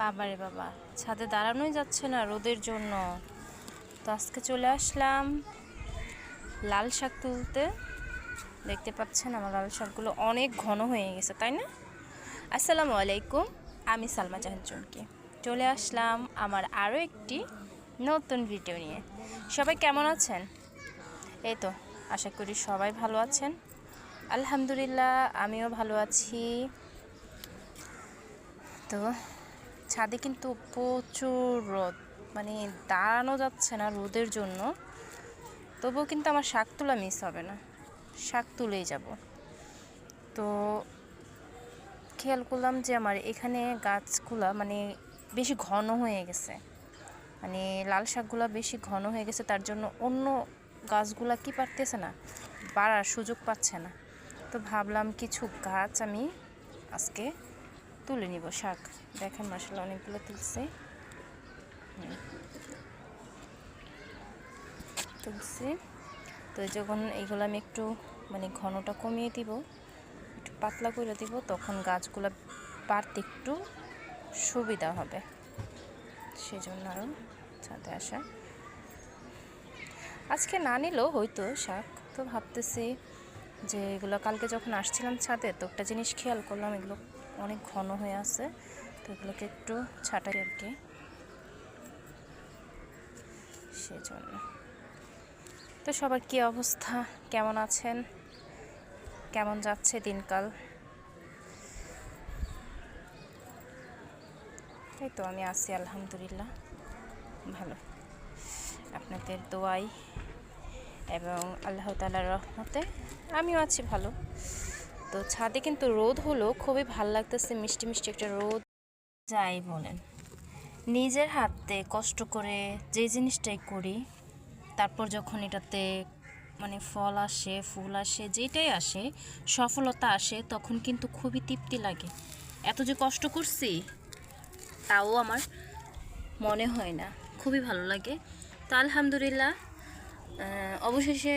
বাবারে বাবা, ছাদে দাঁড়ানোই যাচ্ছে না রোদের জন্য। তো আজকে চলে আসলাম লাল শাক তুলতে। দেখতে পাচ্ছেন আমার লাল শাকগুলো অনেক ঘন হয়ে গেছে, তাই না? আসসালামু আলাইকুম, আমি সালমা জাহান চুমকি চলে আসলাম আমার আরও একটি নতুন ভিডিও নিয়ে। সবাই কেমন আছেন? এই তো আশা করি সবাই ভালো আছেন। আলহামদুলিল্লাহ, আমিও ভালো আছি। তো ছাদে কিন্তু প্রচুর রোদ, মানে দাঁড়ানো যাচ্ছে না রোদের জন্য। তবুও কিন্তু আমার শাক তোলা মিস হবে না, শাক তুলেই যাব। তো খেয়াল করলাম যে আমার এখানে গাছগুলা মানে বেশি ঘন হয়ে গেছে, মানে লাল শাকগুলা বেশি ঘন হয়ে গেছে, তার জন্য অন্য গাছগুলা কি পারতেছে না, বাড়ার সুযোগ পাচ্ছে না। তো ভাবলাম কিছু গাছ আমি আজকে তুলে নিব শাক। দেখেন মাশাআল্লাহ অনেকগুলো তুলছি। তো যখন এইগুলো আমি একটু মানে ঘনটা কমিয়ে দিব, একটু পাতলা করে দিব, তখন গাছগুলো বাড়তে একটু সুবিধা হবে, সেজন্য আরও ছাদে আসা। আজকে না নিলেও হয়তো শাক। তো ভাবতেছি যে এগুলো কালকে যখন আসছিলাম ছাদে, তো একটা জিনিস খেয়াল করলাম, এগুলো অনেক ঘন হয়ে আছে। তো এগুলোকে একটু ছাঁটাই আর কি, সেজন্য। তো সবার কী অবস্থা, কেমন আছেন, কেমন যাচ্ছে দিনকাল? এই তো আমি আছি আলহামদুলিল্লাহ ভালো, আপনাদের দোয়াই এবং আল্লাহ তাআলার রহমতে আমিও আছি ভালো। তো ছাদে কিন্তু রোদ হলো, খুবই ভালো লাগতেছে, মিষ্টি মিষ্টি একটা রোদ। যাই বলেন, নিজের হাতে কষ্ট করে যে জিনিসটাই করি, তারপর যখন এটাতে মানে ফল আসে, ফুল আসে, যেটাই আসে, সফলতা আসে, তখন কিন্তু খুবই তৃপ্তি লাগে। এত যে কষ্ট করছি তাও আমার মনে হয় না, খুবই ভালো লাগে। তো আলহামদুলিল্লাহ, অবশেষে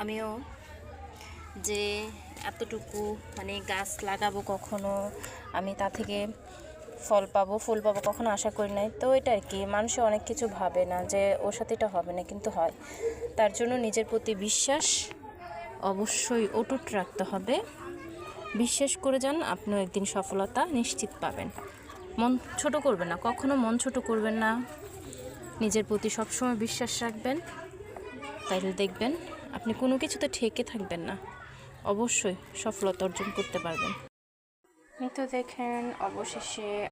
আমিও যে এতটুকু মানে গাছ লাগাবো, কখনো আমি তা থেকে ফল পাবো, ফুল পাবো কখনো আশা করি নাই। তো এটা আর কি, মানুষে অনেক কিছু ভাবে না যে ওর সাথে এটা হবে না, কিন্তু হয়। তার জন্য নিজের প্রতি বিশ্বাস অবশ্যই অটুট রাখতে হবে। বিশ্বাস করে যান, আপনিও একদিন সফলতা নিশ্চিত পাবেন। মন ছোট করবেন না, কখনো মন ছোট করবেন না, নিজের প্রতি সবসময় বিশ্বাস রাখবেন, তাইলে দেখবেন আপনি কোনো কিছুতে ঠেকে থাকবেন না, অবশ্যই সফলতা অর্জন করতে পারবেন। তো দেখেন অবশেষে